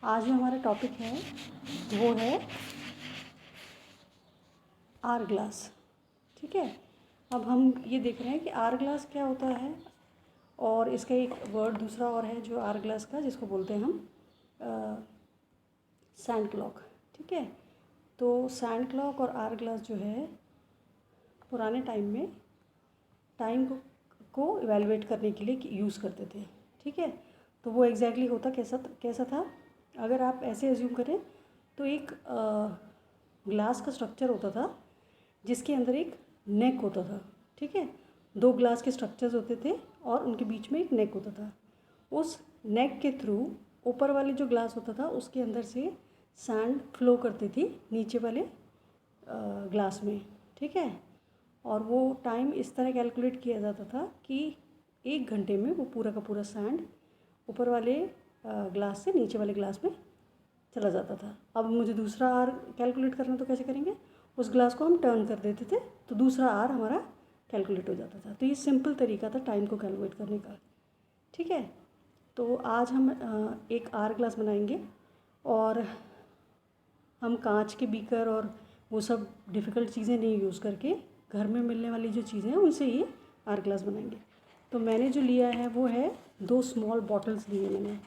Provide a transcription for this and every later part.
आज जो हमारा टॉपिक है वो है आर ग्लास। ठीक है, अब हम ये देख रहे हैं कि आर ग्लास क्या होता है, और इसका एक वर्ड दूसरा और है जो आर ग्लास का, जिसको बोलते हैं हम सैंड क्लॉक। ठीक है, तो सैंड क्लॉक और आर ग्लास जो है पुराने टाइम में टाइम को इवेलुएट करने के लिए यूज़ करते थे। ठीक है, तो वो एग्जैक्टली होता कैसा था, अगर आप ऐसे एज्यूम करें तो एक ग्लास का स्ट्रक्चर होता था जिसके अंदर एक नेक होता था। ठीक है, दो ग्लास के स्ट्रक्चर्स होते थे और उनके बीच में एक नेक होता था। उस नेक के थ्रू ऊपर वाले जो ग्लास होता था उसके अंदर से सैंड फ्लो करती थी नीचे वाले ग्लास में। ठीक है, और वो टाइम इस तरह कैलकुलेट किया जाता था कि 1 घंटे में वो पूरा का पूरा सैंड ऊपर वाले ग्लास से नीचे वाले ग्लास में चला जाता था। अब मुझे दूसरा आर कैलकुलेट करना, तो कैसे करेंगे, उस ग्लास को हम टर्न कर देते थे तो दूसरा आर हमारा कैलकुलेट हो जाता था। तो ये सिंपल तरीका था टाइम को कैलकुलेट करने का। ठीक है, तो आज हम एक आर ग्लास बनाएंगे और हम कांच के बीकर और वो सब डिफ़िकल्ट चीज़ें नहीं यूज़ करके घर में मिलने वाली जो चीज़ें हैं उनसे ये आर ग्लास बनाएंगे। तो मैंने जो लिया है वो है 2 स्मॉल बॉटल्स लिए मैंने।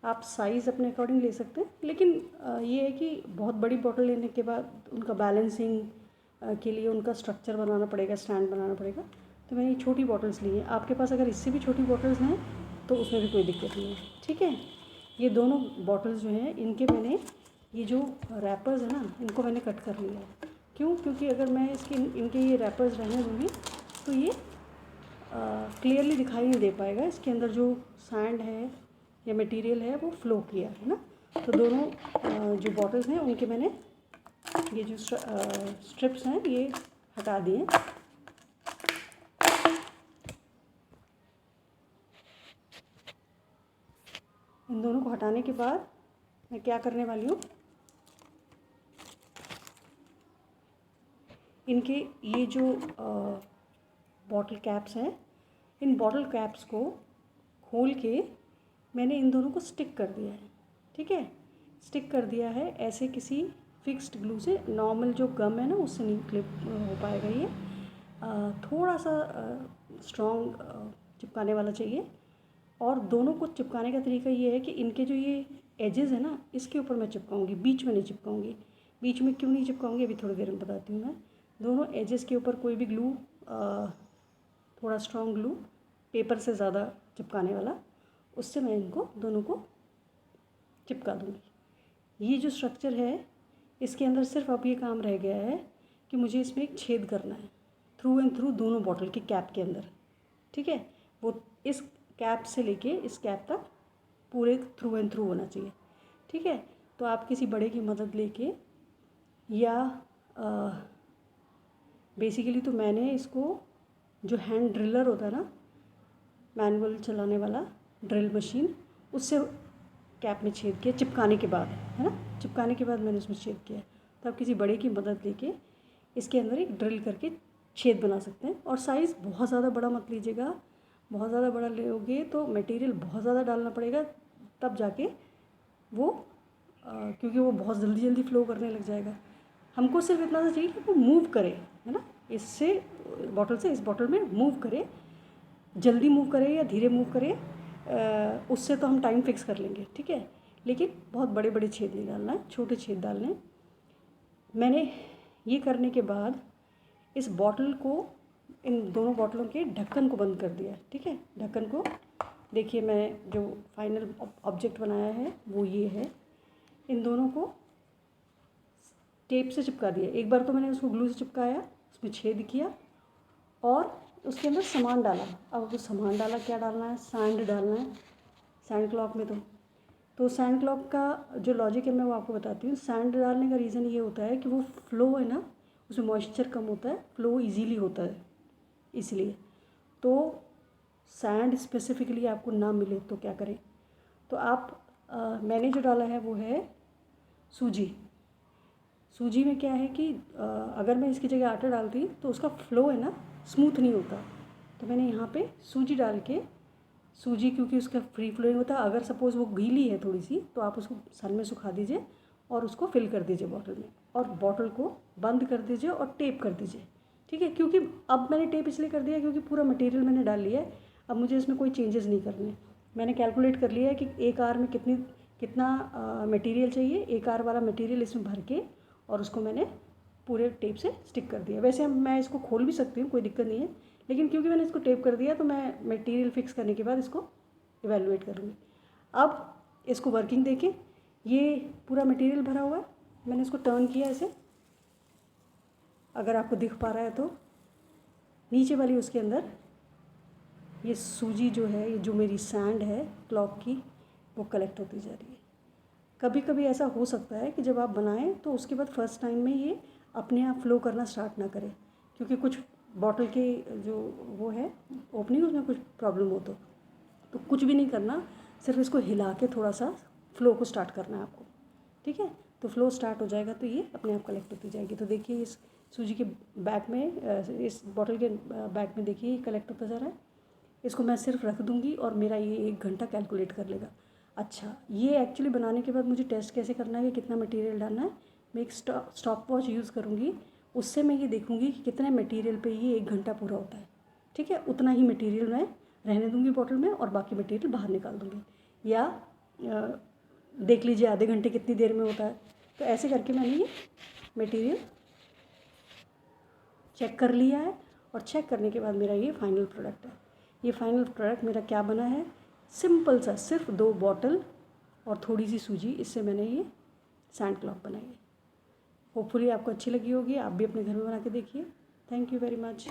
आप साइज़ अपने अकॉर्डिंग ले सकते हैं, लेकिन ये है कि बहुत बड़ी बॉटल लेने के बाद उनका बैलेंसिंग के लिए उनका स्ट्रक्चर बनाना पड़ेगा, स्टैंड बनाना पड़ेगा। तो मैंने ये छोटी बॉटल्स ली हैं। आपके पास अगर इससे भी छोटी बॉटल्स हैं तो उसमें भी कोई दिक्कत नहीं है। ठीक है, ये दोनों बॉटल्स जो हैं इनके मैंने ये जो रैपर्स है ना इनको मैंने कट कर लिया है। क्यों? क्योंकि अगर मैं इनके ये रैपर्स रहने दूँगी तो ये क्लियरली दिखाई नहीं दे पाएगा इसके अंदर जो सैंड है या मटेरियल है वो फ्लो किया है ना। तो दोनों जो बॉटल्स हैं उनके मैंने ये जो स्ट्रिप्स हैं ये हटा दिए। इन दोनों को हटाने के बाद मैं क्या करने वाली हूँ, इनके ये जो बॉटल कैप्स हैं, इन बॉटल कैप्स को खोल के मैंने इन दोनों को स्टिक कर दिया है। ठीक है, स्टिक कर दिया है ऐसे किसी फिक्स्ड ग्लू से। नॉर्मल जो गम है ना उससे नहीं क्लिप हो पाएगा ये, थोड़ा सा स्ट्रॉन्ग चिपकाने वाला चाहिए। और दोनों को चिपकाने का तरीका ये है कि इनके जो ये एजेस है ना इसके ऊपर मैं चिपकाऊंगी, बीच में नहीं चिपकाऊंगी। बीच में क्यों नहीं चिपकाऊंगी अभी थोड़ी देर में बताती हूँ मैं। दोनों एजेस के ऊपर कोई भी ग्लू, थोड़ा स्ट्रॉन्ग ग्लू, पेपर से ज़्यादा चिपकाने वाला, उससे मैं इनको दोनों को चिपका दूँगी। ये जो स्ट्रक्चर है इसके अंदर सिर्फ अब ये काम रह गया है कि मुझे इसमें एक छेद करना है थ्रू एंड थ्रू दोनों बॉटल के कैप के अंदर। ठीक है, वो इस कैप से लेके इस कैप तक पूरे थ्रू एंड थ्रू होना चाहिए। ठीक है, तो आप किसी बड़े की मदद लेके या बेसिकली तो मैंने इसको जो हैंड ड्रिलर होता है ना, मैनुअल चलाने वाला ड्रिल मशीन, उससे कैप में छेद किया चिपकाने के बाद, है ना, चिपकाने के बाद मैंने उसमें छेद किया। तो आप किसी बड़े की मदद लेके इसके अंदर एक ड्रिल करके छेद बना सकते हैं। और साइज़ बहुत ज़्यादा बड़ा मत लीजिएगा, बहुत ज़्यादा बड़ा लोगे तो मटेरियल बहुत ज़्यादा डालना पड़ेगा तब जाके वो क्योंकि वो बहुत जल्दी जल्दी फ्लो करने लग जाएगा। हमको सिर्फ इतना सा चाहिए कि वो मूव करे, है ना, इससे बॉटल से इस बॉटल में मूव करे, जल्दी मूव करे या धीरे मूव करे, उससे तो हम टाइम फिक्स कर लेंगे। ठीक है, लेकिन बहुत बड़े बड़े छेद नहीं डालना है, छोटे छेद डालने हैं। मैंने ये करने के बाद इस बॉटल को, इन दोनों बॉटलों के ढक्कन को बंद कर दिया। ठीक है, ढक्कन को देखिए, मैं जो फाइनल ऑब्जेक्ट बनाया है वो ये है। इन दोनों को टेप से चिपका दिया। एक बार तो मैंने उसको ग्लू से चिपकाया, उसमें छेद किया और उसके अंदर सामान डाला। अब वो सामान डाला, क्या डालना है, सैंड डालना है सैंड क्लॉक में। तो सैंड क्लॉक का जो लॉजिक है मैं वो आपको बताती हूँ। सैंड डालने का रीज़न ये होता है कि वो फ्लो है ना, उसमें मॉइस्चर कम होता है, फ्लो इजीली होता है इसलिए। तो सैंड स्पेसिफिकली आपको ना मिले तो क्या करें, तो आप मैंने जो डाला है वो है सूजी। सूजी में क्या है कि अगर मैं इसकी जगह आटा डालती तो उसका फ्लो है ना स्मूथ नहीं होता। तो मैंने यहाँ पे सूजी डाल के सूजी क्योंकि उसका फ्री फ्लोइंग होता है, अगर सपोज़ वो गीली है थोड़ी सी तो आप उसको सन में सुखा दीजिए और उसको फिल कर दीजिए बॉटल में, और बॉटल को बंद कर दीजिए और टेप कर दीजिए। ठीक है, क्योंकि अब मैंने टेप इसलिए कर दिया क्योंकि पूरा मटेरियल मैंने डाल लिया है, अब मुझे इसमें कोई चेंजेस नहीं करने। मैंने कैलकुलेट कर लिया है कि एक आर में कितना मटेरियल चाहिए, एक आर वाला मटेरियल इसमें भर के और उसको मैंने पूरे टेप से स्टिक कर दिया। वैसे मैं इसको खोल भी सकती हूँ, कोई दिक्कत नहीं है, लेकिन क्योंकि मैंने इसको टेप कर दिया तो मैं मटेरियल फिक्स करने के बाद इसको इवेलुएट करूँगी। अब इसको वर्किंग देखें, ये पूरा मटेरियल भरा हुआ है, मैंने इसको टर्न किया ऐसे, अगर आपको दिख पा रहा है तो नीचे वाली उसके अंदर ये सूजी जो है, ये जो मेरी सैंड है क्लॉक की, वो कलेक्ट होती जा रही है। कभी कभी ऐसा हो सकता है कि जब आप बनाएं तो उसके बाद फर्स्ट टाइम में ये अपने आप फ्लो करना स्टार्ट ना करे, क्योंकि कुछ बॉटल के जो वो है ओपनिंग, उसमें कुछ प्रॉब्लम हो तो कुछ भी नहीं करना, सिर्फ इसको हिला के थोड़ा सा फ्लो को स्टार्ट करना है आपको। ठीक है, तो फ्लो स्टार्ट हो जाएगा तो ये अपने आप कलेक्ट होती जाएगी। तो देखिए इस सूजी के बैक में, इस बॉटल के बैक में देखिए ये कलेक्ट होता जा रहा है। इसको मैं सिर्फ रख दूँगी और मेरा ये 1 घंटा कैलकुलेट कर लेगा। अच्छा, ये एक्चुअली बनाने के बाद मुझे टेस्ट कैसे करना है कि कितना मटेरियल डालना है। मैं एक स्टॉप वॉच यूज़ करूँगी, उससे मैं ये देखूँगी कि कितने मटेरियल पे ये 1 घंटा पूरा होता है। ठीक है, उतना ही मटेरियल मैं रहने दूँगी बॉटल में और बाकी मटेरियल बाहर निकाल दूँगी। या देख लीजिए आधे घंटे कितनी देर में होता है। तो ऐसे करके मैंने ये मटेरियल चेक कर लिया है, और चेक करने के बाद मेरा ये फाइनल प्रोडक्ट है। ये फाइनल प्रोडक्ट मेरा क्या बना है, सिंपल सा सिर्फ 2 बॉटल और थोड़ी सी सूजी, इससे मैंने ये सैंड क्लॉक बनाई है। होपफुली आपको अच्छी लगी होगी, आप भी अपने घर में बना के देखिए। Thank you very much.